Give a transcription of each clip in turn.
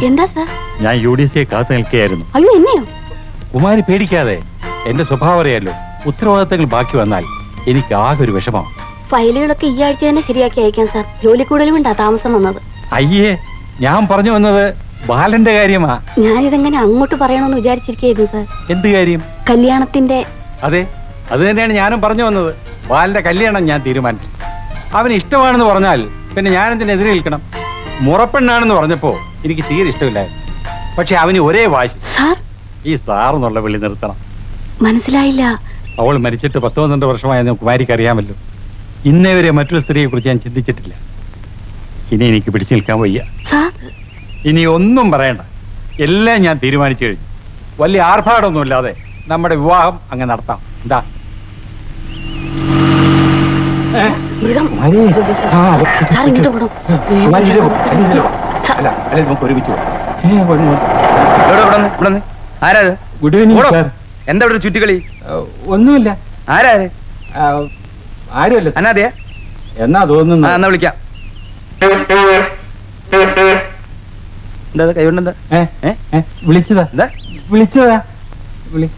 എന്താ സാർ? ഞാൻ UDCയെ കാത്തു നിൽക്കുകയായിരുന്നു. അയ്യോ, എന്നെയോ? കുമാരി പേടിക്കാതെ, എന്റെ സ്വഭാവം അറിയാലോ. ഉത്തരവാദിത്തങ്ങൾ ബാക്കി വന്നാൽ എനിക്ക് ആകെ ഒരു വിഷമമാണ്. ഫയലുകളൊക്കെ ഈ ആഴ്ച തന്നെ ശരിയാക്കി അയക്കാം സാർ. ജോലി കൂടുതലുണ്ടാ താമസം വന്നത്. അയ്യേ, ഞാൻ പറഞ്ഞു വന്നത് ബാലന്റെ കാര്യമാ. ഞാനിതെങ്ങനെ അങ്ങോട്ട് പറയണമെന്ന് വിചാരിച്ചിരിക്കുന്നു സാർ. എന്ത് കാര്യം? കല്യാണത്തിന്റെ. അതെ, അത് തന്നെയാണ് ഞാനും പറഞ്ഞു വന്നത്. ബാലന്റെ കല്യാണം ഞാൻ തീരുമാനിച്ചു. അവന് ഇഷ്ടമാണെന്ന് പറഞ്ഞാൽ പിന്നെ ഞാനെന്തിനെതിരെ നിൽക്കണം? മുറപ്പെണ്ണാണെന്ന് പറഞ്ഞപ്പോ എനിക്ക് തീരെ ഇഷ്ടമില്ലായിരുന്നു. പക്ഷെ അവന് ഒരേ വാശി. സാർ, ഈ സാറെന്നുള്ള വിളി നിർത്തണം. മനസ്സിലായില്ല. അവൾ മരിച്ചിട്ട് 10-12 വർഷമായെന്ന് കുമാരിക്ക് അറിയാമല്ലോ. ഇന്നേ വരെ മറ്റൊരു സ്ത്രീയെ കുറിച്ച് ഞാൻ ചിന്തിച്ചിട്ടില്ല. ഇനി എനിക്ക് പിടിച്ചു നിൽക്കാൻ വയ്യ. ഇനി ഒന്നും പറയണ്ട, എല്ലാം ഞാൻ തീരുമാനിച്ചു കഴിഞ്ഞു. വലിയ ആർഭാടൊന്നുമില്ലാതെ നമ്മുടെ വിവാഹം അങ്ങ് നടത്താം. എന്താ? Good evening sir. എന്താ ഇവിടെ ചുറ്റിക്കളി? ഒന്നുമില്ല. ആരാര്? ആരുമല്ല. അനാഥയാ? എന്നാ തോന്നുന്നു. എന്നാ വിളിക്കാം. എന്താ കൈകൊണ്ടെന്താ? വിളിച്ചതാ. എന്താ വിളിച്ചതാ?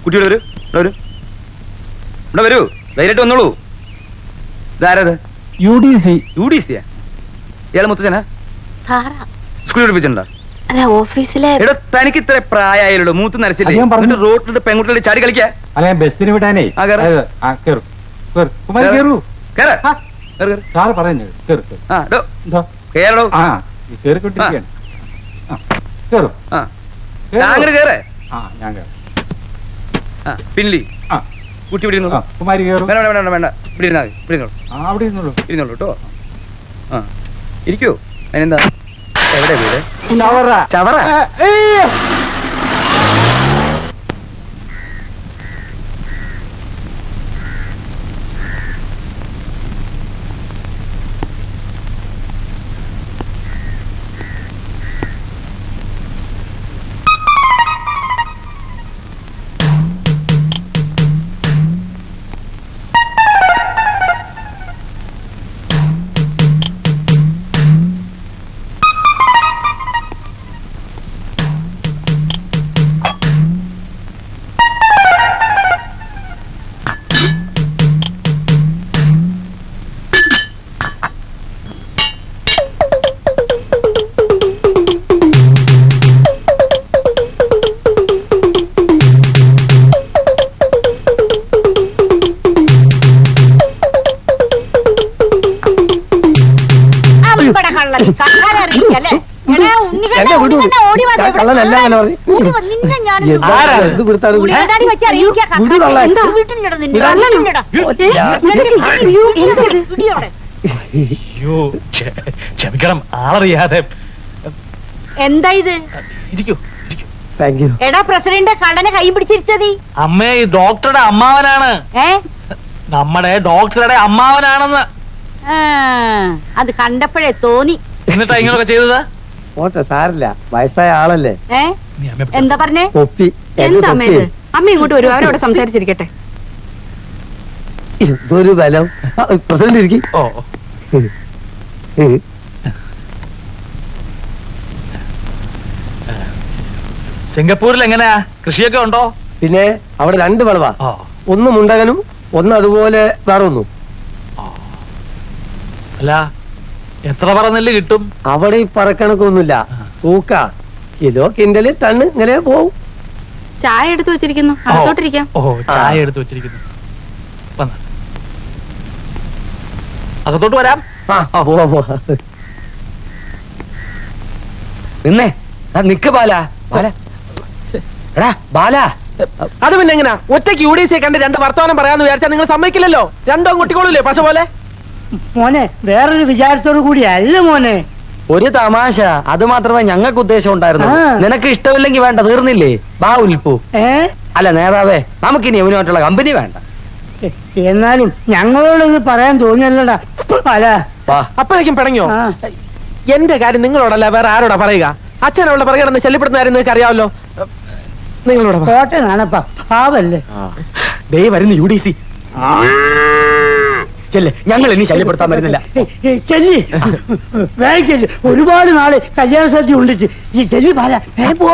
കുട്ടികൾ വരൂ, ഇവിടെ വരൂ, ധൈര്യമായിട്ട് വന്നോളൂ. ഇതാരത്? UDCയാ? ഇയാള് മുത്തച്ഛനാ? സ്കൂളിൽ പഠിപ്പിച്ചിട്ടുണ്ടോ? ഓഫീസിലെ. എടോ, തനിക്ക് ഇത്ര പ്രായമായാലോ, മൂത്ത് നരച്ചില്ലേ? റോഡിലിട്ട് പെൺകുട്ടികളുടെ ചാടി കളിക്കാ? അല്ല, ബസ്സിന് വിടാനേ. സാറ് പറഞ്ഞു പിന്നിലി കുട്ടി കുമാരി വേണ്ട, ഇവിടെ ഇരുന്നോളൂ കേട്ടോ. ഇരിക്കൂ. അതിനെന്താ? എവിടെ വീട്? ചവറ. ക്ഷമിക്കണം, ആളറിയാതെ. എന്താ ഇത്? എടാ പ്രസിഡന്റ്, കള്ളനെ കൈ പിടിച്ചിരുത്തതി. അമ്മേ, ഈ ഡോക്ടറുടെ അമ്മാവനാണ്. നമ്മുടെ ഡോക്ടറുടെ അമ്മാവനാണെന്ന് അത് കണ്ടപ്പോഴേ തോന്നി. എന്നിട്ടാ ഇങ്ങനൊക്കെ ചെയ്തത്? ഓട്ടെ, സാരില്ല, വയസ്സായ ആളല്ലേ. എന്താ പറഞ്ഞേ? എന്താ അമ്മ ഇങ്ങോട്ട് വരും, അവരോട് സംസാരിച്ചിരിക്കട്ടെ. എന്തൊരു ബലം. പ്രസിഡന്റ് ഇരിക്കും. സിംഗപ്പൂരിൽ എങ്ങനെയാ, കൃഷിയൊക്കെ ഉണ്ടോ? പിന്നെ അവിടെ 2 വിളവാ. ഒന്ന് മുണ്ടകനും ഒന്ന് അതുപോലെ വേറെ ഒന്നും. അല്ല, എത്ര പറ നെല്ല് കിട്ടും? അവിടെ ഈ പറക്കണക്കൊന്നുമില്ല, തൂക്ക, കിലോ, കിൻഡല്, ടണ്ണ് ഇങ്ങനെ പോവും. ചായ എടുത്തു വെച്ചിരിക്കുന്നു, അകത്തോട്ടിരിക്കാം. ചായ എടുത്തു വെച്ചിരിക്കുന്നു. അകത്തോട്ട് വരാം. നിന്നേ, നിക്ക് ബാല. ബാല, അത് പിന്നെ എങ്ങനാ ഒറ്റയ്ക്ക് UDCയെ കണ്ട് 2 വർത്തമാനം പറയാന്ന് വിചാരിച്ചാൽ നിങ്ങൾ സമ്മതിക്കില്ലല്ലോ. 2 കുട്ടികളൂല്ലേ പശ പോലെ? മോനെ, വേറൊരു വിചാരത്തോടു കൂടി അല്ല മോനെ. ഒരു തമാശ, അത് മാത്രമേ ഞങ്ങൾക്ക് ഉദ്ദേശം ഉണ്ടായിരുന്നു. നിനക്ക് ഇഷ്ടമില്ലെങ്കിൽ വേണ്ട, തീർന്നില്ലേ? ബാ ഉൽപ്പു. അല്ല നേതാവേ, നമുക്കിനി യവനുമായിട്ടുള്ള കമ്പനി വേണ്ട. എന്നാലും ഞങ്ങളോട് ഇത് പറയാൻ തോന്നിയല്ലടാ. അപ്പോഴേക്കും പിണങ്ങിയോ? എന്റെ കാര്യം നിങ്ങളോടല്ല വേറെ ആരോടാ പറയുക? അച്ഛൻ അവളുടെ പറയുകയാണെന്ന് ശല്യപ്പെടുത്തുന്ന നിങ്ങൾക്ക് അറിയാമല്ലോ. നിങ്ങളോട് കോട്ട കാണപ്പാ, പാവല്ലേ. ദേ വരുന്നു UDC. ചെല്ല്, ഞങ്ങൾ ഇനി ശല്യപ്പെടുത്താൻ വരുന്നില്ല. ചെല്ലി വേഗം ചെല്ലി. ഒരുപാട് നാള് കല്യാണ സദ്യ ഉണ്ടിട്ട് ഈ ചെല്ലി പാല പോ.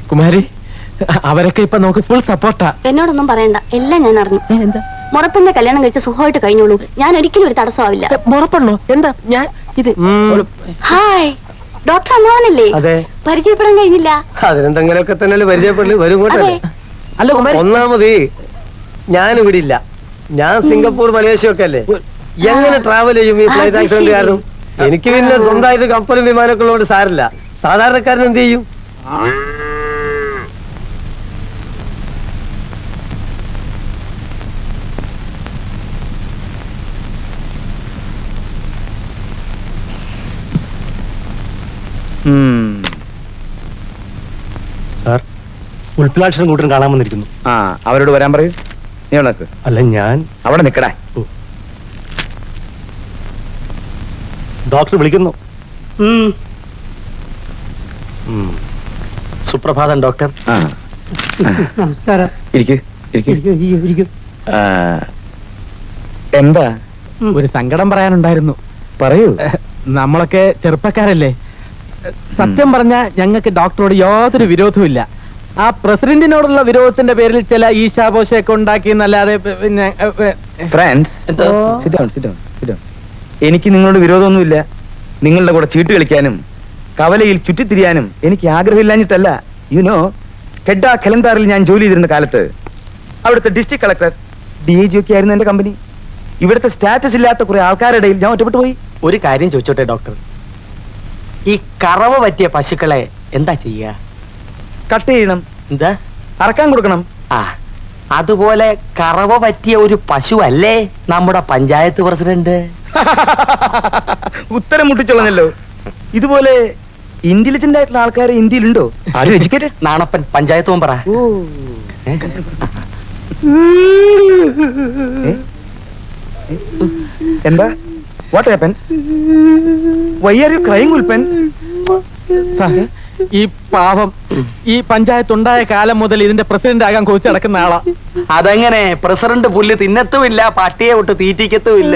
കുമാരി, അവരൊക്കെ ഇപ്പൊ നമുക്ക് ഫുൾ സപ്പോർട്ടാ. എന്നോടൊന്നും പറയണ്ട, എല്ലാം ഞാൻ അറിഞ്ഞു. എന്താ മുറപ്പിന്റെ കല്യാണം കഴിച്ച് സുഖമായിട്ട് കഴിഞ്ഞോളൂ. ഞാൻ ഒരിക്കലും ഒരു തടസ്സമാവില്ല. മുറപ്പെണ്ണോ? എന്താ ഞാൻ ഇത് ഹായ്, ഡോക്ടർ അമ്മാവനല്ലേ? അതെ. പരിചയപ്പെടാൻ കഴിഞ്ഞില്ല. അതിനെന്തെങ്കിലുമൊക്കെ തന്നെ പരിചയപ്പെട്ട് വരും. അതെ. അല്ല കുമാരി, ഒന്നാമത് ഞാൻ ഇവിടെ ഇല്ല. ഞാൻ സിംഗപ്പൂർ മലേഷ്യ ഒക്കെ അല്ലേ. എങ്ങനെ ട്രാവൽ ചെയ്യും ഈ ഫ്ലൈറ്റ് ആക്സിഡന്റ് കാരണം? എനിക്ക് പിന്നെ സ്വന്തമായിട്ട് കപ്പലും വിമാനമൊക്കെ ഉള്ളതുകൊണ്ട് സാരില്ല. സാധാരണക്കാരൻ എന്ത് ചെയ്യും? സാർ, ഉൽപ്പലാക്ഷൻ കൂട്ടൻ കാണാൻ വന്നിരിക്കുന്നു. ആ, അവരോട് വരാൻ പറയൂ. നീ നിക്ക്. അല്ല, ഞാൻ അവിടെ നിക്കടേ. ഡോക്ടർ വിളിക്കുന്നു. സുപ്രഭാതം ഡോക്ടർ. ആ, നമസ്കാരം. ഇരിക്ക്, ഇരിക്ക്. ഇരിക്കും. ആ, എന്താ? ഒരു സങ്കടം പറയാനുണ്ടായിരുന്നു. പറയൂ. നമ്മളൊക്കെ ചെറുപ്പക്കാരല്ലേ. സത്യം പറഞ്ഞ ഞങ്ങൾക്ക് ഡോക്ടറോട് യാതൊരു വിരോധവും ഇല്ല. ആ പ്രസിഡന്റിനോടുള്ള വിരോധത്തിന്റെ പേരിൽ ചില ഈശാപോശയൊക്കെ ഉണ്ടാക്കി എന്നല്ലാതെ പിന്നെ France, sit down, sit down, sit down. എനിക്ക് നിങ്ങളോട് വിരോധമൊന്നുമില്ല. നിങ്ങളുടെ കൂടെ ചീട്ട് കളിക്കാനും കവലയിൽ ചുറ്റിത്തിരിയാനും എനിക്ക് ആഗ്രഹമില്ലാഞ്ഞിട്ടല്ല. യുനോ, ഹെഡ ഖലന്താറിൽ ഞാൻ ജോലി ചെയ്തിരുന്ന കാലത്ത് അവിടുത്തെ ഡിസ്ട്രിക്ട് കളക്ടർ DIG ഒക്കെ ആയിരുന്നു എന്റെ കമ്പനി. ഇവിടുത്തെ സ്റ്റാറ്റസ് ഇല്ലാത്ത കുറെ ആൾക്കാരുടെ ഇടയിൽ ഞാൻ ഒറ്റപ്പെട്ടു പോയി. ഒരു കാര്യം ചോദിച്ചോട്ടെ ഡോക്ടർ, ഈ കറവ പറ്റിയ പശുക്കളെ എന്താ ചെയ്യുക? കട്ട് ചെയ്യണം, എന്താ അറക്കാൻ കൊടുക്കണം. ആ, അതുപോലെ കറവ പറ്റിയ ഒരു പശു അല്ലേ നമ്മുടെ പഞ്ചായത്ത് പ്രസിഡന്റ്? ഉത്തരം മുട്ടിച്ചോളഞ്ഞല്ലോ. ഇതുപോലെ ഇന്റലിജന്റ് ആയിട്ടുള്ള ആൾക്കാർ ഇന്ത്യയിലുണ്ടോ? ആരും എഡ്യൂക്കേറ്റഡ്? നാണപ്പൻ പഞ്ചായത്ത് മെമ്പറ. എന്താ? What happen? Why are you crying ഉൽപ്പൻ? സാർ, ഈ പാവം ഈ പഞ്ചായത്ത് ഉണ്ടായ കാലം മുതൽ ഇതിന്റെ പ്രസിഡന്റ് ആകാൻ കോച്ച് നടക്കുന്ന ആളാ. അതെങ്ങനെ? പ്രസിഡന്റ് പുല്ല് തിന്നത്തുമില്ല, പട്ടിയെ വിട്ട് തീറ്റിക്കത്തുമില്ല.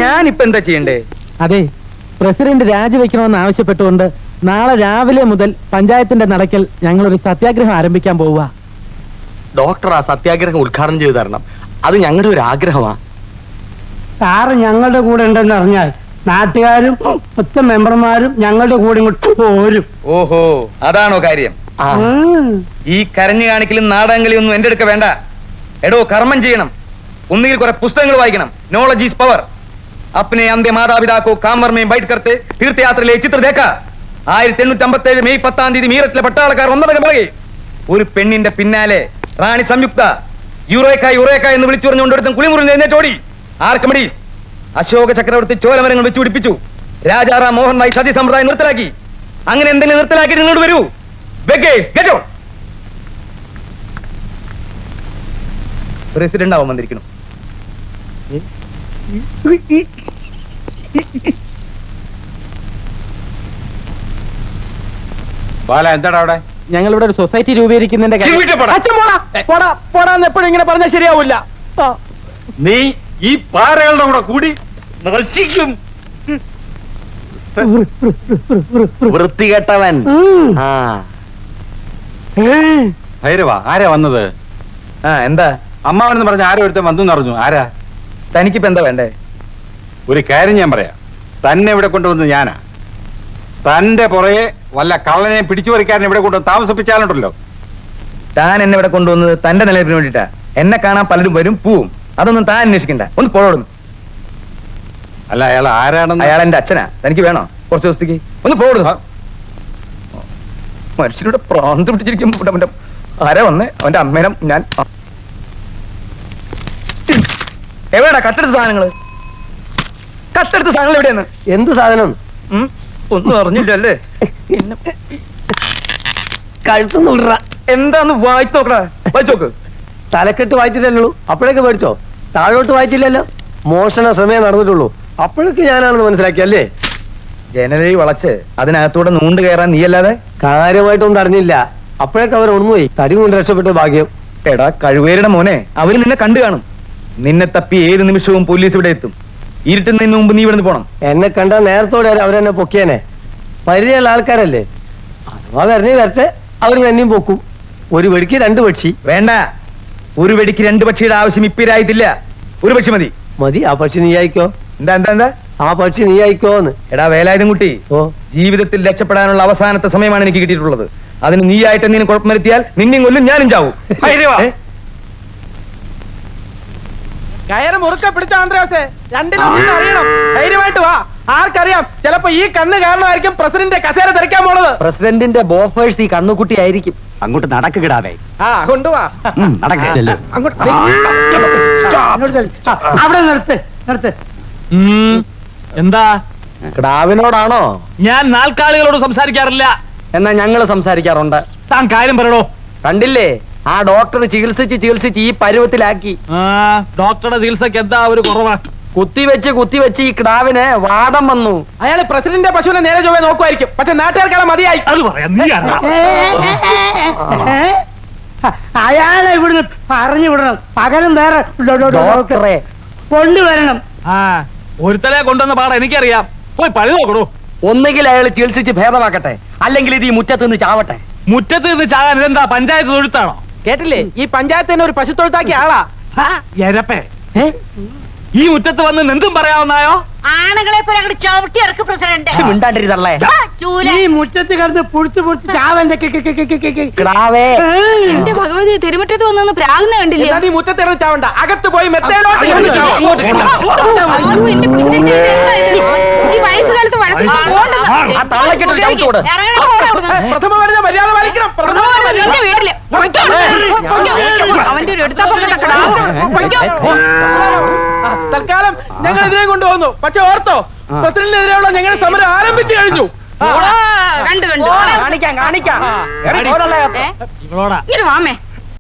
ഞാനിപ്പോ എന്താ ചെയ്യണ്ടേ? അതെ, പ്രസിഡന്റ് രാജിവെക്കണമെന്ന് ആവശ്യപ്പെട്ടുകൊണ്ട് നാളെ രാവിലെ മുതൽ പഞ്ചായത്തിന്റെ നടക്കൽ ഞങ്ങൾ ഒരു സത്യാഗ്രഹം ആരംഭിക്കാൻ പോവുക. ഡോക്ടർ ആ സത്യാഗ്രഹം ഉദ്ഘാടനം ചെയ്തു തരണം. അത് ഞങ്ങളുടെ ഒരു ആഗ്രഹമാ. സാറ് ഞങ്ങളുടെ കൂടെ ഉണ്ടെന്ന് അറിഞ്ഞാൽ നാട്ടുകാരും 10 മെമ്പർമാരും ഞങ്ങളുടെ കൂടെ ഇങ്ങോട്ട് പോരും. ഓഹോ, അതാണോ കാര്യം? ആ, ഈ കരഞ്ഞു കാണിക്കലും നാടകങ്ങളും ഒന്നും എന്റെ അടുക്ക വേണ്ട. എടോ, കർമ്മം ചെയ്യണം. ഒന്നുകിൽ കുറെ പുസ്തകങ്ങൾ വായിക്കണം. Knowledge is power. अपने अंधे माता पिता को कामर में बैठ करते तीर्थयात्रയിലെ ചിത്ര देखा. 1857 മെയ് 10-ാം തീയതി മീററ്റിലെ പട്ടാളക്കാർ ഒന്നടങ്കം പറയേ ഒരു പെണ്ണിന്റെ പിന്നാലെ റാണി സംയുക്ത യുറേക്ക യുറേക്ക എന്ന് വിളിച്ചു പറഞ്ഞുകൊണ്ടിടത്തും കുളിമുറിഞ്ഞ് എഴുന്നേറ്റോടി. ആർക്കമിഡീസ് അശോക ചക്രവർത്തി ചോലമരങ്ങൾ വെച്ച് പിടിപ്പിച്ചു. രാജാറാം മോഹൻ ഭായ് സതി സമ്പ്രദായം നിർത്തലാക്കി. അങ്ങനെ എന്തെങ്കിലും നിർത്തലാക്കി നിങ്ങളോട് വരൂ. പ്രസിഡന്റ് ആവാൻ വന്നിരിക്കുന്നു. ബാല, എന്താടാ അവിടെ? ഞങ്ങൾ ഇവിടെ ഒരു സൊസൈറ്റി രൂപീകരിക്കുന്നതിന്റെ കാര്യം- ചിരിവിട്ട് പോടാ. അച്ഛൻ പോടാ, പോടാ, പോടാന്ന് എപ്പോഴും ഇങ്ങനെ പറഞ്ഞാൽ ശരിയാവില്ല. നീ ഈ പാറകളുടെ കൂടെ കൂടി നശിക്കും. വൃത്തികെട്ടവൻ. ആ, ഭൈരവ, ആരാ വന്നത്? ആ, എന്താ? അമ്മാവനെന്ന് പറഞ്ഞ ആരോ ഒരുത്തൻ വന്നു അറിഞ്ഞു. ആരാ? തനിക്കിപ്പോ എന്താ വേണ്ടേ? ഒരു കാര്യം ഞാൻ പറയാം. തന്നെ ഇവിടെ കൊണ്ടുവന്നത് ഞാനാ. തന്റെ പുറകെ വല്ല കള്ളനെ പിടിച്ചു പറിക്കാരനെ ഇവിടെ കൊണ്ടുവന്ന് താമസിപ്പിച്ചാലുണ്ടല്ലോ. താൻ എന്നെ ഇവിടെ കൊണ്ടുവന്നത് തന്റെ നിലനിൽപ്പിന് വേണ്ടിട്ടാ. എന്നെ കാണാൻ പലരും വരും, പോവും. അതൊന്നും താൻ അന്വേഷിക്കണ്ട. ഒന്ന് പോടും. അല്ല, അയാൾ ആരാണെന്ന്? അയാൾ എന്റെ അച്ഛനാ. തനിക്ക് വേണോ കുറച്ച് ദിവസത്തേക്ക്? ഒന്ന് പോടും. മനുഷ്യരുടെ പ്രാന്ത് പിടിച്ചിരിക്കും. ആരാ വന്നേ? അവന്റെ അമ്മേനം ഞാൻ എവിടെയാ കട്ടെടുത്ത സാധനങ്ങള്? കട്ടെടുത്ത സാധനങ്ങൾ എവിടെയാണ്? എന്ത് സാധനം? ഒന്നും അറിഞ്ഞില്ലല്ലേ? കഴുത്തുന്നുള്ളറ. എന്താന്ന് വായിച്ചു നോക്കടാ. വായിച്ചു നോക്ക്. തലക്കെട്ട് വായിച്ചില്ലല്ലോ, അപ്പോഴേക്ക് പേടിച്ചോ? താഴോട്ട് വായിച്ചില്ലല്ലോ. മോഷണ ശ്രമേ നടന്നിട്ടുള്ളൂ, അപ്പോഴേക്ക് ഞാനാണെന്ന് മനസ്സിലാക്കിയല്ലേ? ജനലി വളച്ച് അതിനകത്തൂടെ നൂണ്ട് കയറാൻ നീയല്ലാതെ? കാര്യമായിട്ടൊന്നും അറിഞ്ഞില്ല, അപ്പോഴേക്ക് അവർ ഒന്നുപോയി. തടി കൊണ്ട് രക്ഷപ്പെട്ട ഭാഗ്യം. എടാ കഴിവേരുടെ മോനെ, അവര് നിന്നെ കണ്ടു കാണും. നിന്നെ തപ്പി ഏത് നിമിഷവും പോലീസ് ഇവിടെ എത്തും. ഇരുട്ടുന്നതിന് മുമ്പ് നീ ഇവിടെ പോണം. എന്നെ കണ്ടാ നേരത്തോടെ അവരെന്നെ പൊക്കിയനെ. പരിചയമുള്ള ആൾക്കാരല്ലേ. അഥവാ വരണേ വരട്ടെ, അവർ തന്നെയും പൊക്കും. ഒരു വെടിക്ക് 2 പക്ഷി വേണ്ട, ഒരു വെടിക്ക് 2 പക്ഷിയുടെ ആവശ്യം ഇപ്പിരായിട്ടില്ല. ഒരു പക്ഷി മതി. മതി. ആ പക്ഷി നീ അയക്കോ. എന്താ എന്താ എന്താ ആ പക്ഷി നീ അയക്കോന്ന്. എടാ വേലായുധം കുട്ടി, ഓ, ജീവിതത്തിൽ രക്ഷപ്പെടാനുള്ള അവസാനത്തെ സമയമാണ് എനിക്ക് കിട്ടിയിട്ടുള്ളത്. അതിന് നീയായിട്ട് എന്തെങ്കിലും കുഴപ്പം വരുത്തിയാൽ നിന്നെയും കൊല്ലും, ഞാനും ചാവും. കയറ് മുറുക്ക പിടിച്ച ആന്ത്രാസേ, രണ്ടിലൊന്നും അറിയണം. ധൈര്യമായിട്ട് വാ. ആർക്കറിയാം, ചിലപ്പോ ഈ കണ്ണ് കാരണമായിരിക്കും പ്രസിഡന്റ് കസേര തെറിക്കാൻ പോണത്. പ്രസിഡന്റിന്റെ ബോഫേഴ്സ് ഈ കന്നുകുട്ടി ആയിരിക്കും. അങ്ങോട്ട് നടക്കിടാതെ ആ കൊണ്ടുവാ. അങ്ങോട്ട് അവിടെ നിർത്ത് നിർത്ത്. എന്താ? ക്ടാവിനോടാണോ? ഞാൻ നാൽക്കാലികളോട് സംസാരിക്കാറില്ല. എന്നാ ഞങ്ങള് സംസാരിക്കാറുണ്ട്. താൻ കാര്യം പറയണോ. കണ്ടില്ലേ, ആ ഡോക്ടർ ചികിത്സിച്ച് ഈ പരുവത്തിലാക്കി. ഡോക്ടറുടെ ചികിത്സക്ക് എന്താ ഒരു കുറവാ? കുത്തിവെച്ച് ഈ ക്ടാവിന് വാദം വന്നു. അയാള് പ്രസിഡന്റിന്റെ പശുവിനെ നേരെ ചൊവ്വേ നോക്കുമായിരിക്കും. പക്ഷെ നാട്ടുകാർക്കാണ് മതിയായി. അത് പറയാം, നീ ആരാ? അയാളെ ഇവിടുന്ന് പറഞ്ഞു വിടണം. പകരം വേറെ ഡോക്ടറെ കൊണ്ടുവരണം. ആ ഒരുത്തരെ കൊണ്ടുവന്ന പാടം എനിക്കറിയാം. പോയി പഴി നോക്കണോ. ഒന്നുകിൽ അയാൾ ചികിത്സിച്ച് ഭേദമാക്കട്ടെ, അല്ലെങ്കിൽ ഇത് ഈ മുറ്റത്ത് നിന്ന് ചാവട്ടെ. മുറ്റത്ത് നിന്ന് ചാകാൻ ഇതെന്താ പഞ്ചായത്ത് തൊഴുത്താണോ? കേട്ടില്ലേ, ഈ പഞ്ചായത്ത് തന്നെ ഒരു പശു തൊഴുത്താക്കിയ ആളാ. എരപ്പേ, ഈ മുറ്റത്ത് വന്ന് എന്തും പറയാവുന്നായോ? ആണുങ്ങളെ പോലെ അങ്ങോട്ട് ചവിട്ടി ഇറക്ക് പ്രസിഡന്റ്. മിണ്ടാണ്ടിരുന്നല്ലേ. ഈ മുറ്റത്ത് കിടന്ന് പുടിച്ച് ചാവന്റെ ക്ടാവേ, എന്റെ ഭഗവതി, തെരുമുറ്റത്ത് വന്നു പ്രാകുന്ന കണ്ടില്ലേ? എന്നാ നീ മുറ്റത്തിറങ്ങി ചാവണ്ട, അകത്ത് പോയി മെത്തേലോട്ട് അയ്യോ, എന്റെ പ്രസിഡന്റ്, എന്താ ഇത്? ഈ വയസ്സുകാലത്ത് ആ തള്ളക്കിട്ടൊരു ചവിട്ടോട്. പ്രഥമ വരുന്ന മര്യാദ പാലിക്കണം. എന്റെ വീട്ടില് പൊയ്ക്കോ, പൊയ്ക്കോ. അവന്റെ ഒരു എടുത്താ പൊക്കത്തെ കിടാവ്. പൊയ്ക്കോ. തൽക്കാലം ഞങ്ങൾ ഇതിനെ കൊണ്ടുപോകുന്നു. പക്ഷെ ഓർത്തോ, പ്രസിഡന്റിനെതിരെയുള്ള ഞങ്ങളുടെ സമരം ആരംഭിച്ചു കഴിഞ്ഞു. കണ്ടു കാണിക്കാം. ഇവളോടാ. ഇങ്ങനെ വാമേ.